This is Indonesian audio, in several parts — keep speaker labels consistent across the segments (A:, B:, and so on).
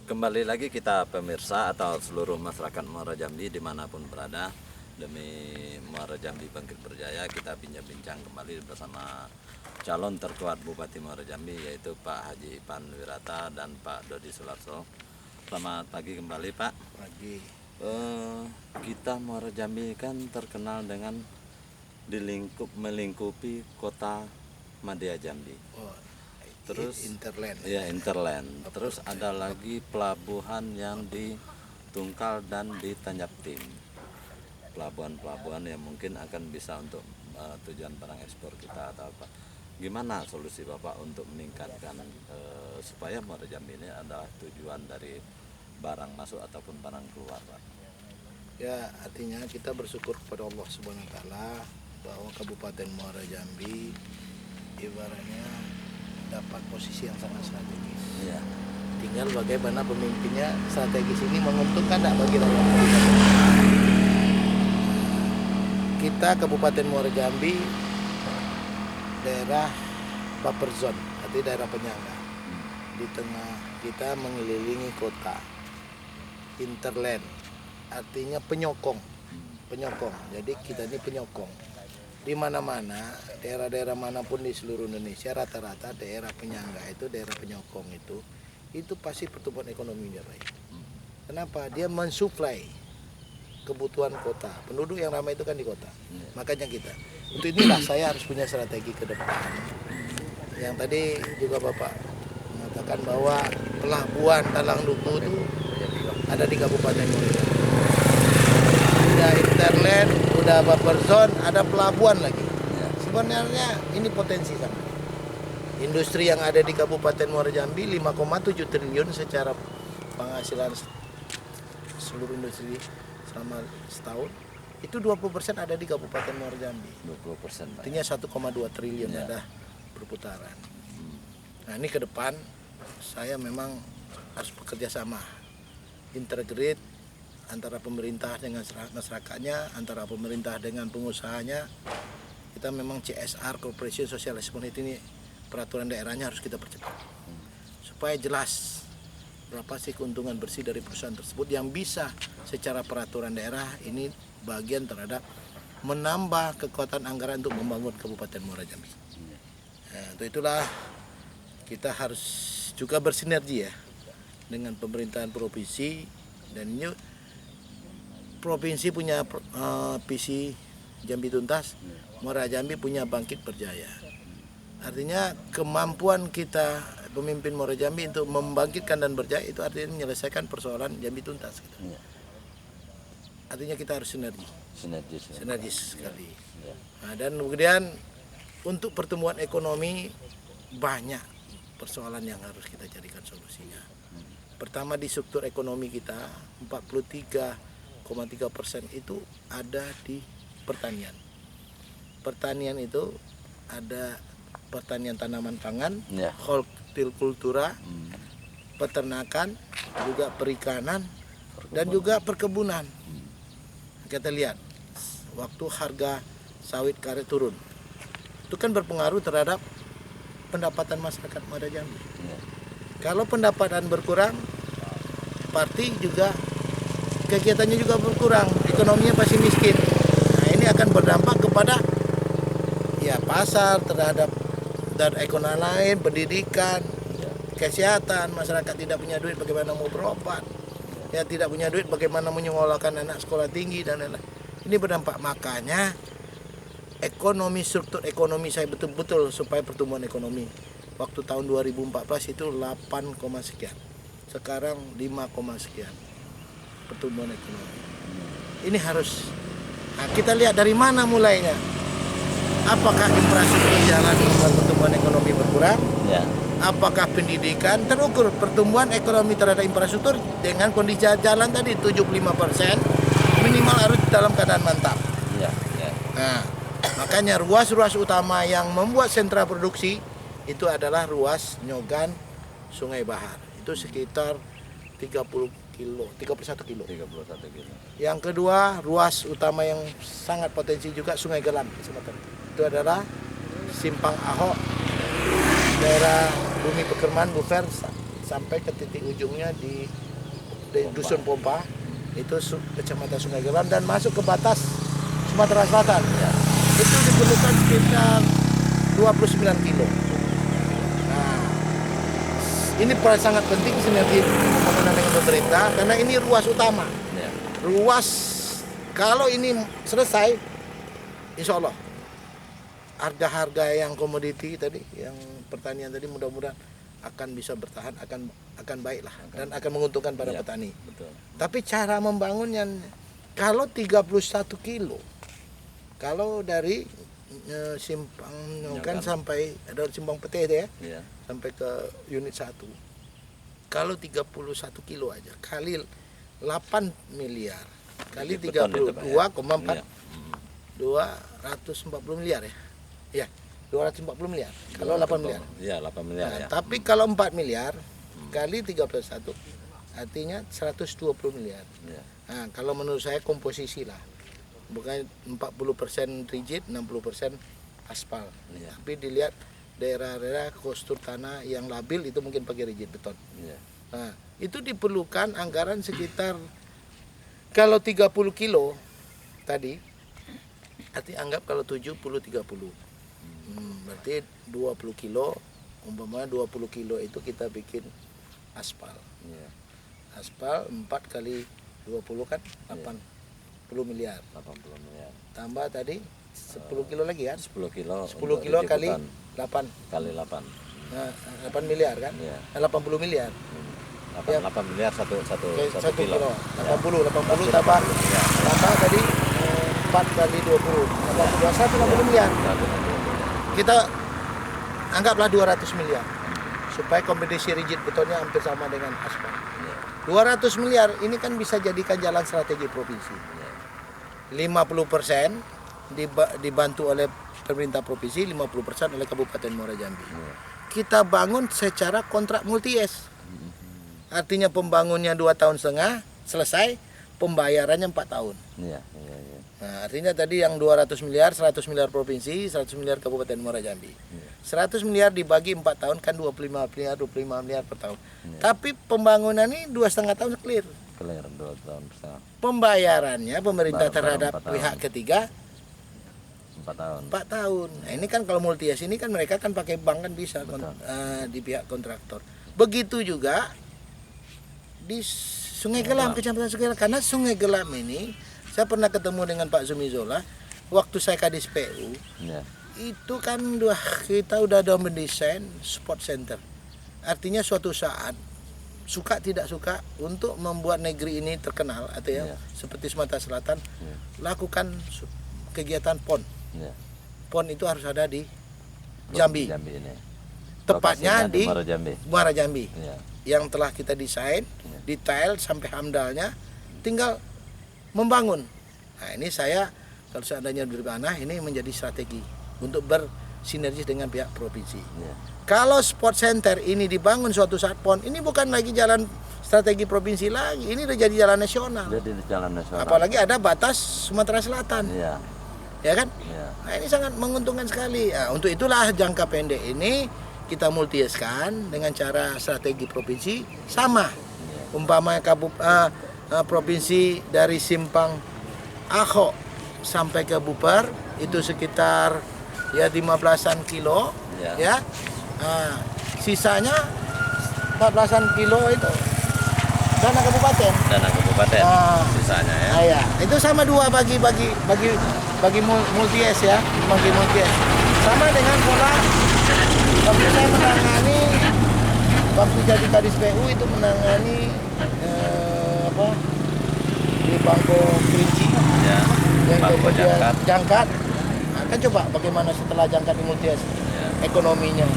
A: Kembali lagi kita pemirsa atau seluruh masyarakat Muara Jambi dimanapun berada, demi Muara Jambi Bangkit Berjaya, kita bincang-bincang kembali bersama calon terkuat Bupati Muara Jambi, yaitu Pak Haji Ipan Wirata dan Pak Dodi Sularso. Selamat pagi kembali Pak.
B: Pagi.
A: Kita Muara Jambi kan terkenal dengan melingkupi kota Madya Jambi. Terus
B: Interland.
A: Ya, Interland. Terus ada lagi pelabuhan yang di Tungkal dan di Tanjab Tim. Pelabuhan-pelabuhan yang mungkin akan bisa untuk tujuan barang ekspor kita atau apa. Gimana solusi Bapak untuk meningkatkan supaya Muara Jambi ini adalah tujuan dari barang masuk ataupun barang keluar, Pak?
B: Ya, artinya kita bersyukur kepada Allah Subhanahu wa taala bahwa Kabupaten Muara Jambi ibaratnya dapat posisi yang sangat strategis.
A: Iya.
B: Tinggal bagaimana pemimpinnya strategis ini menguntungkan tidak bagi rakyat. Kita Kabupaten Muara Jambi daerah buffer zone, artinya daerah penyangga. Di tengah kita mengelilingi kota. Interland, artinya penyokong. Jadi kita ini penyokong. Di mana-mana, daerah-daerah manapun di seluruh Indonesia, rata-rata daerah penyangga itu, daerah penyokong itu pasti pertumbuhan ekonominya baik. Kenapa? Dia mensuplai kebutuhan kota. Penduduk yang ramai itu kan di kota. Makanya kita, untuk inilah saya harus punya strategi ke depan. Yang tadi juga Bapak mengatakan bahwa pelabuhan Talang Duku itu ada di Kabupaten Muara Jambi. Udah Interland, udah buffer zone, ada pelabuhan lagi. Sebenarnya ini potensi sana. Industri yang ada di Kabupaten Muara Jambi 5,7 triliun secara penghasilan seluruh industri selama setahun. Itu 20% ada di Kabupaten Muara Jambi.
A: 20%, Pak.
B: Artinya 1,2 triliun ada berputaran. Nah, ini ke depan saya memang harus bekerja sama. Integrate antara pemerintah dengan masyarakatnya, antara pemerintah dengan pengusahanya. Kita memang CSR, Corporation Social Responsibility, ini peraturan daerahnya harus kita percepat supaya jelas berapa sih keuntungan bersih dari perusahaan tersebut yang bisa secara peraturan daerah ini bagian terhadap menambah kekuatan anggaran untuk membangun Kabupaten Muara Jambi. Nah, untuk itulah kita harus juga bersinergi ya dengan pemerintahan provinsi, dan ini provinsi punya visi Jambi Tuntas, Muara Jambi punya Bangkit Berjaya. Artinya kemampuan kita pemimpin Muara Jambi untuk membangkitkan dan berjaya itu artinya menyelesaikan persoalan Jambi Tuntas. Gitu. Artinya kita harus sinergis sekali. Nah, dan kemudian untuk pertumbuhan ekonomi banyak persoalan yang harus kita carikan solusinya. Pertama, di struktur ekonomi kita 43,3% itu ada di pertanian. Pertanian itu ada pertanian tanaman pangan, hortikultura, peternakan, juga perikanan, dan juga perkebunan. Kita lihat waktu harga sawit karet turun, itu kan berpengaruh terhadap pendapatan masyarakat Muara Jambi. Kalau pendapatan berkurang, pasti juga kegiatannya juga berkurang, ekonominya pasti miskin. Nah, ini akan berdampak kepada ya pasar terhadap dan ekonomi lain, pendidikan, kesehatan. Masyarakat tidak punya duit, bagaimana mau berobat? Ya, tidak punya duit, bagaimana menyekolahkan anak sekolah tinggi dan lain-lain. Ini berdampak, makanya ekonomi, struktur ekonomi saya betul-betul supaya pertumbuhan ekonomi. Waktu tahun 2014 itu 8, sekian. Sekarang 5, sekian pertumbuhan ekonomi. Ini harus, nah, kita lihat dari mana mulainya. Apakah infrastruktur jalan membuat pertumbuhan ekonomi berkurang?
A: Ya.
B: Apakah pendidikan? Terukur pertumbuhan ekonomi terhadap infrastruktur dengan kondisi jalan tadi 75% minimal harus dalam keadaan mantap.
A: Ya.
B: Nah, makanya ruas-ruas utama yang membuat sentra produksi itu adalah ruas Nyogan Sungai Bahar. Itu sekitar 31 kilo. Yang kedua, ruas utama yang sangat potensi juga Sungai Gelam. Itu adalah Simpang Ahok, daerah Bumi Pekerman, Bufer, sampai ke titik ujungnya di Dusun Pompa, itu Kecamatan Sungai Gelam, dan masuk ke batas Sumatera Selatan.
A: Ya.
B: Itu diperlukan sekitar 29 kilo. Nah, ini sangat penting sinergi pembangunan dengan pemerintah, karena ini ruas utama.
A: Ya.
B: Ruas, kalau ini selesai, insya Allah harga-harga yang komoditi tadi, yang pertanian tadi, mudah-mudahan akan bisa bertahan, akan baiklah, dan akan menguntungkan para petani.
A: Betul.
B: Tapi cara membangunnya, kalau 31 kilo, kalau dari simpang Nyokan sampai ada simpang Pete itu ya,
A: Ya.
B: sampai ke unit 1, kalau 31 kilo aja kali 8 miliar kali
A: Jadi beton itu, Pak, ya?
B: 32,4
A: Iya.
B: 240 miliar ya. Ya, 240 miliar. Kalau 8 miliar.
A: Iya, 8 miliar
B: Nah,
A: ya.
B: tapi kalau 4 miliar kali 31 artinya 120 miliar.
A: Ya.
B: Nah, kalau menurut saya komposisi lah. Bukan 40% rigid, 60% aspal.
A: Iya.
B: Tapi dilihat daerah-daerah postur tanah yang labil itu mungkin pakai rigid beton.
A: Iya.
B: Nah, itu diperlukan anggaran sekitar, kalau 30 kilo tadi, arti anggap kalau 70-30. Berarti 20 kilo, umpamanya 20 kilo itu kita bikin aspal.
A: Iya.
B: Aspal 4 kali 20 kan 80 miliar.
A: 80 miliar.
B: Tambah tadi 10 kilo lagi kan?
A: 10 kilo.
B: 10 kilo kali 8.
A: Kali 8.
B: Nah, 8 miliar kan?
A: Iya.
B: 80 miliar.
A: 8 miliar satu kilo.
B: 80 tambah tadi 4 kali 20. 80 miliar. Kita anggaplah 200 miliar. Supaya kompetisi rigid betonnya hampir sama dengan aspal. 200 miliar ini kan bisa jadikan jalan strategi provinsi. 50% dibantu oleh pemerintah provinsi, 50% oleh Kabupaten Muara Jambi. Kita bangun secara kontrak multi-yes. Artinya pembangunnya 2,5 tahun selesai, pembayarannya 4 tahun.
A: Iya.
B: Nah, artinya tadi yang 200 miliar, 100 miliar provinsi, 100 miliar Kabupaten Muara Jambi. 100 miliar dibagi 4 tahun kan 25 miliar per tahun. Tapi pembangunan ini 2,5 tahun clear.
A: Clear 2 tahun setengah.
B: Pembayarannya pemerintah
A: Baru
B: terhadap
A: 4 tahun.
B: pihak ketiga
A: 4 tahun.
B: 4 tahun. Nah, ini kan kalau multi-yes ini kan mereka kan pakai bank kan bisa di pihak kontraktor. Begitu juga di Sungai Gelam, Kecamatan Sungai Gelam. Karena Sungai Gelam ini saya pernah ketemu dengan Pak Zumi Zola waktu saya Kadis PU.
A: Iya.
B: Itu kan kita udah ada mendesain sport center. Artinya suatu saat suka tidak suka untuk membuat negeri ini terkenal atau ya seperti Sumatera Selatan lakukan kegiatan PON.
A: Iya.
B: PON itu harus ada di Jambi.
A: Jambi ini.
B: Tepatnya
A: Lokasinya
B: di
A: Muara Jambi.
B: Muara Jambi.
A: Iya.
B: Yang telah kita desain, detail sampai hamdalnya, tinggal membangun. Nah, ini saya kalau seandainya berpanah ini menjadi strategi untuk bersinergi dengan pihak provinsi.
A: Iya.
B: Kalau sport center ini dibangun suatu saat PON, ini bukan lagi jalan strategi provinsi lagi, ini udah jadi jalan nasional.
A: Jadi di jalan nasional.
B: Apalagi ada batas Sumatera Selatan,
A: Iya.
B: ya kan?
A: Iya.
B: Nah, ini sangat menguntungkan sekali. Nah, untuk itulah jangka pendek ini kita multi-yes-kan dengan cara strategi provinsi sama. Umpamanya provinsi dari Simpang Ahok sampai ke Buper itu sekitar ya 15-an kilo, ya. Nah, sisanya 14-an kilo itu dana kabupaten.
A: Dana kabupaten sisanya ya.
B: Nah, ya. Itu sama dua bagi multi-yes ya, bagi multi-yes. Sama dengan pola waktu saya menangani waktu jadi Kadis PU itu menangani di Bangko Kerinci
A: Ya.
B: yang
A: Bangko
B: kemudian
A: Jangkat.
B: Jangkat. Nah, kan coba bagaimana setelah Jangkat di multi-yes ekonominya.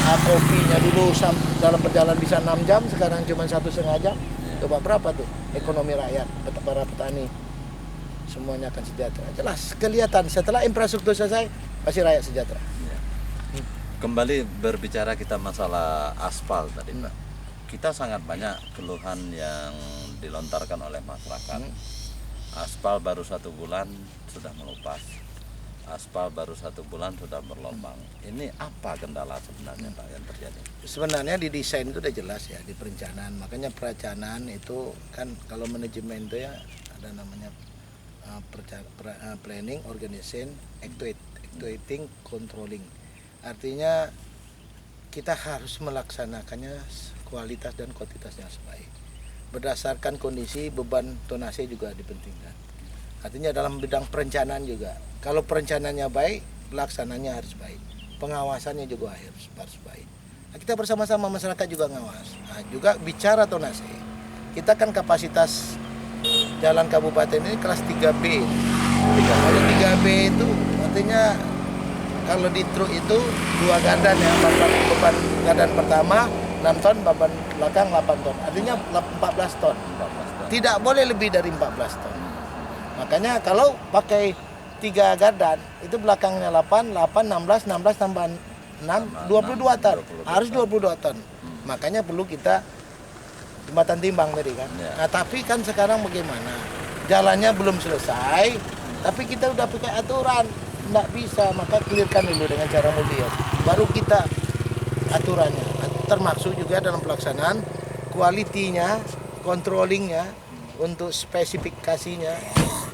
B: Kopinya dulu dalam perjalanan bisa 6 jam, sekarang cuma 1,5 jam. Coba berapa tuh ekonomi rakyat, para petani semuanya akan sejahtera. Jelas kelihatan setelah infrastruktur selesai pasti rakyat sejahtera.
A: Kembali berbicara kita masalah aspal tadi Pak. Kita sangat banyak keluhan yang dilontarkan oleh masyarakat. Aspal baru 1 bulan sudah melupas. aspal baru 1 bulan sudah berlobang. Ini apa kendala sebenarnya Pak yang terjadi?
B: Sebenarnya di desain itu udah jelas ya, di perencanaan. Makanya perencanaan itu kan kalau manajemen itu ya ada namanya planning, organization, actuating, controlling. Artinya kita harus melaksanakannya kualitas dan kuantitasnya sebaik. Berdasarkan kondisi beban tonase juga dipentingkan. Artinya dalam bidang perencanaan juga, kalau perencanaannya baik, pelaksananya harus baik, pengawasannya juga harus baik. Nah, kita bersama-sama masyarakat juga ngawas. Nah, juga bicara tonase, kita kan kapasitas jalan kabupaten ini kelas 3B. Kalau 3B itu artinya kalau di truk itu 2 gardan ya, beban gardan pertama 6 ton, beban belakang 8 ton, artinya 14 ton. Tidak boleh lebih dari 14 ton. Makanya kalau pakai 3 gardan itu belakangnya 8, 16 tambah 6, 22 ton. Harus 22 ton. Makanya perlu kita jembatan timbang tadi kan. Nah, tapi kan sekarang bagaimana? Jalannya belum selesai, tapi kita udah pakai aturan. Nggak bisa, maka clearkan dulu dengan cara mulia. Baru kita aturannya. Termasuk juga dalam pelaksanaan, kualitinya, controllingnya, untuk spesifikasinya.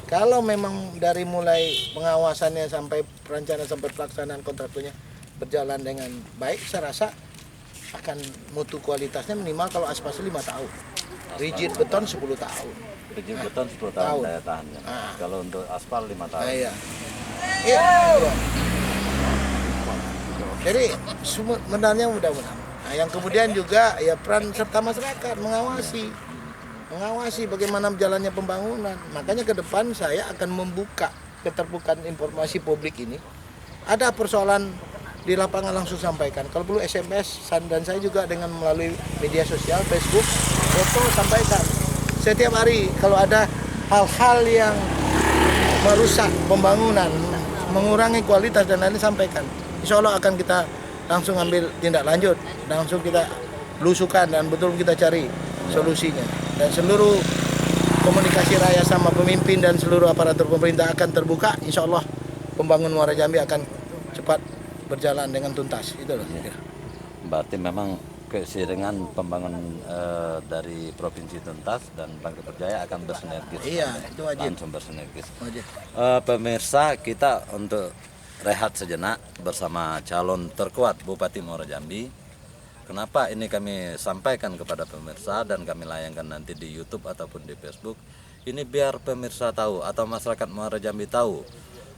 B: Kalau memang dari mulai pengawasannya sampai perencanaan sampai pelaksanaan kontraktornya berjalan dengan baik, saya rasa akan mutu kualitasnya minimal kalau aspal 5 tahun, rigid beton 10 tahun.
A: Rigid beton 10 tahun daya tahannya. Kalau untuk aspal 5 tahun.
B: Iya. Iya. Jadi sebenarnya mudah-mudahan. Nah, yang kemudian juga ya peran serta masyarakat mengawasi bagaimana jalannya pembangunan. Makanya ke depan saya akan membuka keterbukaan informasi publik ini. Ada persoalan di lapangan langsung sampaikan. Kalau perlu SMS dan saya juga dengan melalui media sosial, Facebook, foto sampaikan. Setiap hari kalau ada hal-hal yang merusak pembangunan, mengurangi kualitas dan lain-lain sampaikan. Insya Allah akan kita langsung ambil tindak lanjut, langsung kita belusukan dan betul kita cari solusinya. Dan seluruh komunikasi raya sama pemimpin dan seluruh aparatur pemerintah akan terbuka. Insya Allah pembangunan Muara Jambi akan cepat berjalan dengan tuntas. Itu loh. Ya.
A: Berarti memang keseiringan pembangunan dari Provinsi tuntas dan Bangka Berjaya akan bersinergis.
B: Iya, itu wajib.
A: Langsung bersinergis.
B: Wajib.
A: Pemirsa, kita untuk rehat sejenak bersama calon terkuat Bupati Muara Jambi. Kenapa ini kami sampaikan kepada pemirsa dan kami layangkan nanti di YouTube ataupun di Facebook. Ini biar pemirsa tahu atau masyarakat Muara Jambi tahu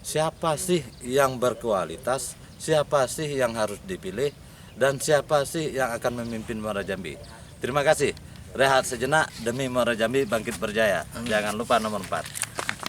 A: siapa sih yang berkualitas, siapa sih yang harus dipilih, dan siapa sih yang akan memimpin Muara Jambi. Terima kasih. Rehat sejenak demi Muara Jambi bangkit berjaya. Jangan lupa nomor 4.